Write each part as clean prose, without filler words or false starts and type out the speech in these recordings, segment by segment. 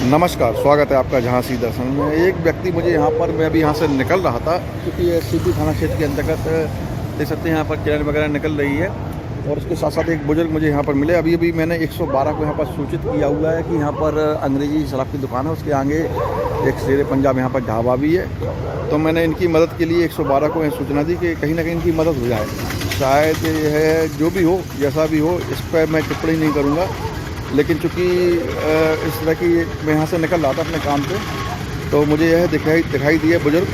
नमस्कार, स्वागत है आपका झांसी दर्शन में। एक व्यक्ति मुझे यहाँ पर, मैं अभी यहाँ से निकल रहा था क्योंकि ये सीपी थाना क्षेत्र के अंतर्गत देख सकते हैं यहाँ पर ट्रेन वगैरह निकल रही है और उसके साथ साथ एक बुजुर्ग मुझे यहाँ पर मिले। अभी मैंने 112 को यहाँ पर सूचित किया हुआ है कि यहाँ पर अंग्रेजी शराब की दुकान है, उसके आगे एक शेर पंजाब यहाँ पर ढाबा भी है। तो मैंने इनकी मदद के लिए 112 को सूचना दी कि कहीं ना कहीं इनकी मदद हो जाए। शायद यह जो भी हो, जैसा भी हो, इस पर मैं टिप्पणी नहीं करूँगा, लेकिन चूँकि इस तरह की मैं यहाँ से निकल रहा था अपने काम से, तो मुझे यह दिखाई दिया बुजुर्ग,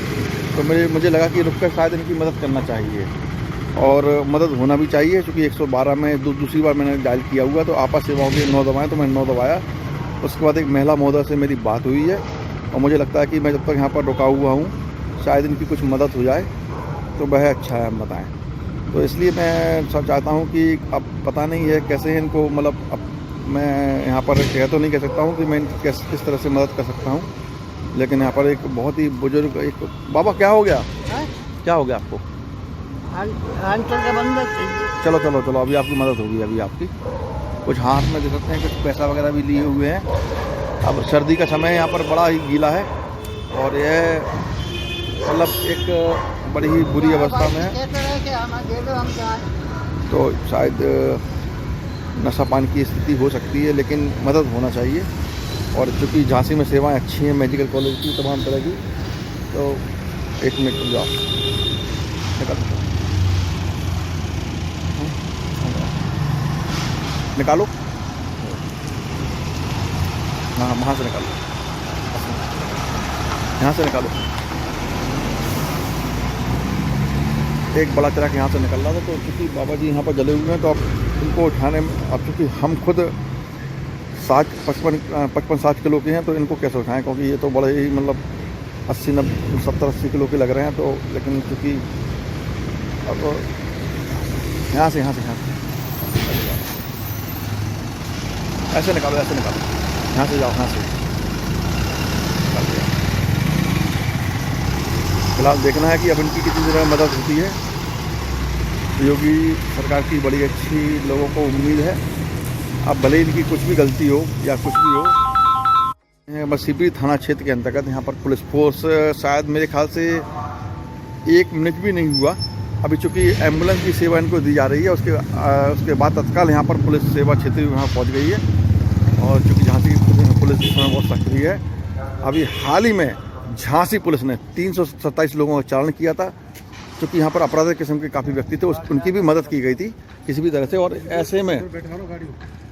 तो मुझे लगा कि रुककर शायद इनकी मदद करना चाहिए और मदद होना भी चाहिए। क्योंकि 112 में दूसरी बार मैंने डायल किया हुआ, तो आपात सेवाओं के 9 दबाएँ, तो मैंने 9 दबाया। उसके बाद एक महिला महोदय से मेरी बात हुई है और मुझे लगता है कि मैं जब तक यहाँ पर रुका हुआ हूँ शायद इनकी कुछ मदद हो जाए, तो वह अच्छा है, हम बताएँ। तो इसलिए मैं सब चाहता हूँ कि अब पता नहीं है कैसे इनको, मतलब अब मैं यहाँ पर तो नहीं कह सकता हूँ कि मैं इनकी किस तरह से मदद कर सकता हूँ, लेकिन यहाँ पर एक बहुत ही बुजुर्ग, एक बाबा क्या हो गया है? क्या हो गया आपको? चलो चलो चलो, अभी आपकी मदद होगी। अभी आपकी कुछ हाथ में दे सकते हैं, कुछ पैसा वगैरह भी लिए हुए हैं। अब सर्दी का समय है, यहाँ पर बड़ा ही गीला है और यह मतलब एक बड़ी ही बुरी अवस्था में है, तो शायद नशा पान की स्थिति हो सकती है, लेकिन मदद होना चाहिए। और चूँकि झांसी में सेवाएं अच्छी हैं, मेडिकल कॉलेज की तमाम तरह की, तो 1 मिनट रुक जाओ, निकालो। हाँ, वहाँ से निकालो, यहाँ से निकालो। एक बड़ा ट्रक यहाँ से निकल रहा था, तो चूँकि बाबा जी यहाँ पर जले हुए हैं, तो अब इनको उठाने में, अब चूँकि हम खुद 55-60 किलो के हैं, तो इनको कैसे उठाएं, क्योंकि ये तो बड़े ही मतलब 70-80 किलो के लग रहे हैं। तो लेकिन चूँकि अब यहाँ से ऐसे निकालो, यहाँ से जाओ, यहाँ से फिलहाल देखना है कि अब इनकी कितनी तरह मदद होती है। योगी सरकार की बड़ी अच्छी लोगों को उम्मीद है। अब भले इनकी कुछ भी गलती हो या कुछ भी हो, बस सीपी थाना क्षेत्र के अंतर्गत यहाँ पर पुलिस फोर्स शायद मेरे ख्याल से 1 मिनट भी नहीं हुआ। अभी चूँकि एम्बुलेंस की सेवा इनको दी जा रही है, उसके बाद तत्काल यहाँ पर पुलिस सेवा क्षेत्र वहाँ पहुँच गई है। और चूँकि झांसी पुलिस इस समय बहुत सक्रिय है। अभी हाल ही में झांसी पुलिस ने 327 लोगों का चालान किया था, क्योंकि यहाँ पर अपराधिक किस्म के काफ़ी व्यक्ति थे, उनकी भी मदद की गई थी किसी भी तरह से। और ऐसे में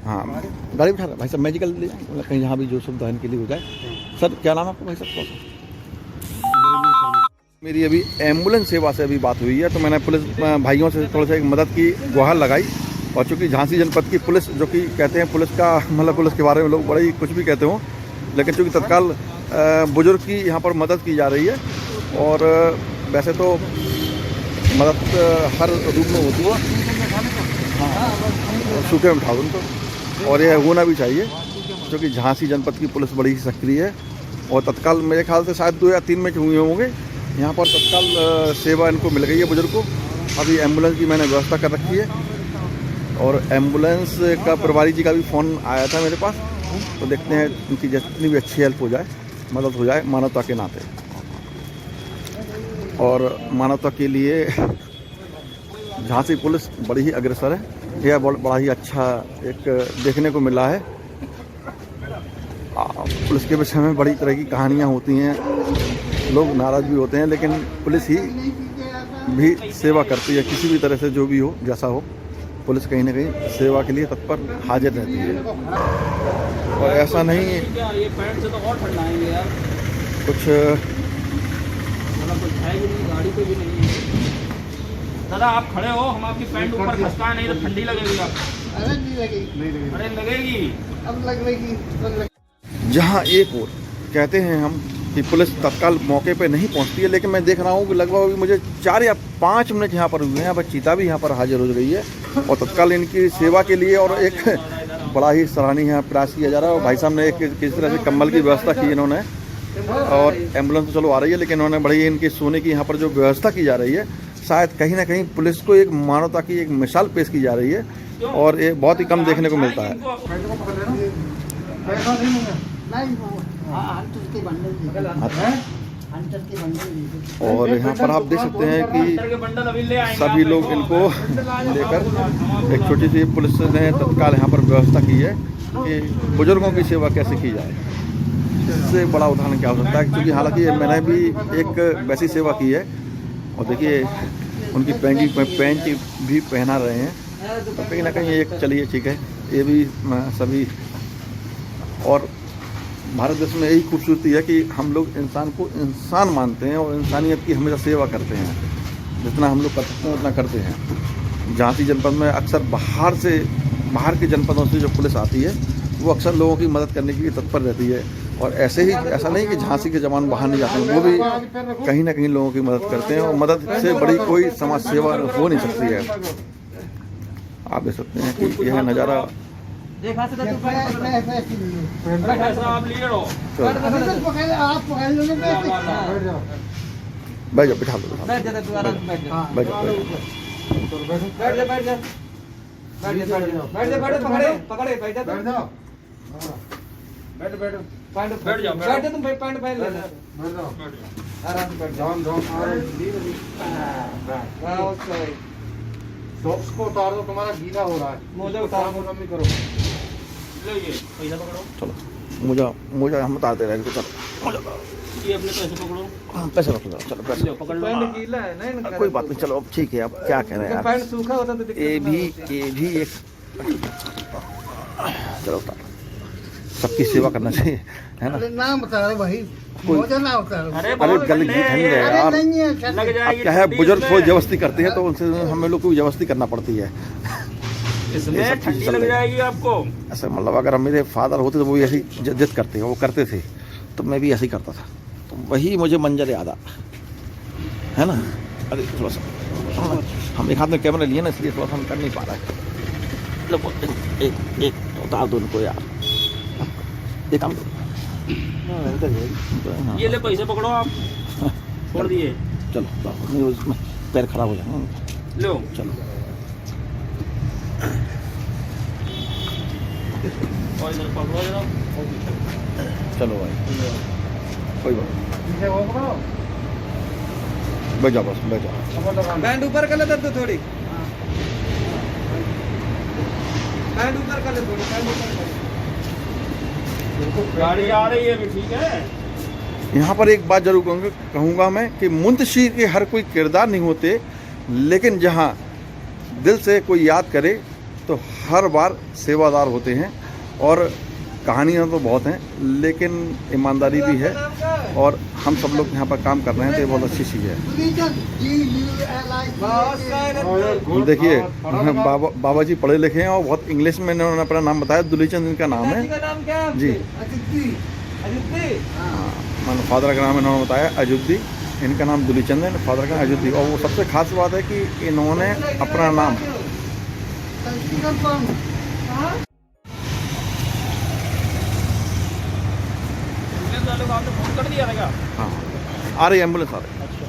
हाँ, गाड़ी बिठा रहा भाई साहब, मेडिकल ले जाए कहीं, जहाँ भी जो सुविधा इनके लिए हो जाए। सर क्या नाम है आपको भाई साहब? मेरी अभी एम्बुलेंस सेवा से अभी बात हुई है, तो मैंने पुलिस भाइयों से थोड़ा सा एक मदद की गुहार लगाई। और चूँकि झांसी जनपद की पुलिस, जो कि कहते हैं पुलिस का मतलब, पुलिस के बारे में लोग बड़ा ही कुछ भी कहते हों, लेकिन चूँकि तत्काल बुजुर्ग की यहाँ पर मदद की जा रही है। और वैसे तो मदद हर रूप में होती है, हाँ, सूखे में उठाओ उनको, और यह होना भी चाहिए, क्योंकि झांसी जनपद की पुलिस बड़ी ही सक्रिय है। और तत्काल मेरे ख्याल से शायद 2 या 3 मिनट हुए होंगे, यहाँ पर तत्काल सेवा इनको मिल गई है बुजुर्ग को। अभी एम्बुलेंस की मैंने व्यवस्था कर रखी है, और एम्बुलेंस का प्रभारी जी का भी फ़ोन आया था मेरे पास, तो देखते हैं उनकी जितनी भी अच्छी हेल्प हो जाए, मदद हो जाए मानवता के नाते। और मानवता के लिए झांसी पुलिस बड़ी ही अग्रसर है, यह बड़ा ही अच्छा एक देखने को मिला है। पुलिस के विषय में बड़ी तरह की कहानियाँ होती हैं, लोग नाराज़ भी होते हैं, लेकिन पुलिस ही भी सेवा करती है, किसी भी तरह से जो भी हो, जैसा हो, पुलिस कहीं ना कहीं सेवा के लिए तत्पर हाजिर रहती है। और ऐसा नहीं कुछ गाड़ी पे भी नहीं है। दादा आप खड़े हो, हम आपकी पैंट ऊपर खसका नहीं तो ठंडी लगेगी आपको। अरे नहीं लगेगी, अरे लगेगी, अब लगेगी। जहाँ एक और कहते हैं हम कि पुलिस तत्काल मौके पे नहीं पहुँचती है, लेकिन मैं देख रहा हूँ कि लगभग मुझे 4 या 5 मिनट यहाँ पर हुए हैं। अब चीता भी यहाँ पर हाजिर हो गई है और तत्काल इनकी सेवा के लिए, और एक बड़ा ही सराहनीय प्रयास किया जा रहा है। और भाई साहब ने एक किसी तरह से कंबल की व्यवस्था की इन्होंने, और एम्बुलेंस तो चलो आ रही है, लेकिन उन्होंने बड़ी इनकी सोने की यहाँ पर जो व्यवस्था की जा रही है, शायद कहीं ना कहीं पुलिस को एक मानवता की एक मिसाल पेश की जा रही है, और ये बहुत ही कम देखने को मिलता है। और यहाँ पर आप देख सकते हैं कि अंदर के बंडल अभी ले आएंगे सभी लोग इनको लेकर एक छोटी सी पुलिस ने तत्काल यहाँ पर व्यवस्था की है कि बुजुर्गों की सेवा कैसे की जाए। इससे बड़ा उदाहरण क्या हो सकता है, क्योंकि हालांकि मैंने भी एक वैसी सेवा की है और देखिए उनकी पैंट भी पहना रहे हैं, तो कहीं ना कहीं एक चलिए ठीक है, ये भी सभी। और भारत देश में यही खूबसूरती है कि हम लोग इंसान को इंसान मानते हैं और इंसानियत की हमेशा सेवा करते हैं। जितना हम लोग कर सकते हैं उतना करते हैं। झांसी जनपद में अक्सर बाहर के जनपदों से जो पुलिस आती है वो अक्सर लोगों की मदद करने के लिए तत्पर रहती है। और ऐसे ही ऐसा नहीं कि झांसी के जवान बाहर नहीं जाते हैं, वो भी कहीं ना कहीं लोगों की मदद करते हैं और मदद से बड़ी कोई समाज सेवा हो नहीं सकती है। आप देख सकते हैं कि यह नज़ारा आप लिए लो बैठ जाओ, बिठा दो, बैठ जाओ तुम पैंट पहन लेना, आराम से बैठ जाओ। सॉक्स को उतार दो, तुम्हारा गीला हो रहा है। मोजा उतार दो, कम करो। पैसा पकड़ो, चलो मुझे हम बताते रहेंगे। चलो ये अपने पैसे पकड़ो, पैसे रख लो, चलो पैसे पकड़ लो। पैंट गीला है नहीं, कोई बात नहीं, चलो अब ठीक है। अब क्या कह रहे हैं पैंट यार, सूखा होता तो दिक्कत ये भी एक चलो सबकी सेवा करना चाहिए, है ना। नाम बता रहे भाई, मोजा ना बता रहे। अरे गली ठंड है यार, लग अब जाएगी क्या है, ठंडी बुजुर्ग इसमें। कोई जबरदस्ती करते हैं तो उनसे हमें लोग को जबरदस्ती करना पड़ती है। ये इसमें सब ठंडी चल लग रही है। जाएगी आपको। ऐसा मतलब अगर मेरे फादर होते तो वो ऐसी जिद करते, वो करते थे तो मैं भी ऐसे ही करता था, तो वही मुझे मंजर याद आ, है ना। अरे थोड़ा सा हम एक हाथ में कैमरा लिए ना, इसलिए थोड़ा सा हम कर नहीं पा रहा है। एक उतार दो उनको यार, एक काम करो। हाँ। ये ले पैसे पकड़ो आप, छोड़ दिए। चलो नहीं, उसमें पैर खराब हो जाएंगे। लो चलो और इधर पकड़ो जरा। चलो भाई, कोई बात नहीं, बैठ जाओ, बस बैठ जाओ। पैंट ऊपर कर ले दर्द थोड़ी, पैंट ऊपर कर ले थोड़ी, पैंट ऊपर कर ले। गाड़ी आ रही है अभी, ठीक है। यहाँ पर एक बात जरूर कहूँगा मैं कि मुंतशिर के हर कोई किरदार नहीं होते, लेकिन जहाँ दिल से कोई याद करे तो हर बार सेवादार होते हैं। और कहानियाँ तो बहुत हैं, लेकिन ईमानदारी भी है, और हम सब लोग यहाँ पर काम कर रहे हैं तो ये बहुत अच्छी चीज़ है। देखिए बाबा जी पढ़े लिखे हैं और बहुत इंग्लिश में इन्होंने अपना नाम बताया। दुलीचंद इनका नाम है जी। हाँ, फादर का नाम इन्होंने बताया अजुद्दी, इनका नाम दुलीचंद है, फादर का अजुद्दी। और वो सबसे खास बात है कि इन्होंने अपना नाम आपने फोन कर दिया था क्या? हाँ आ रही एम्बुलेंस आ रही। अच्छा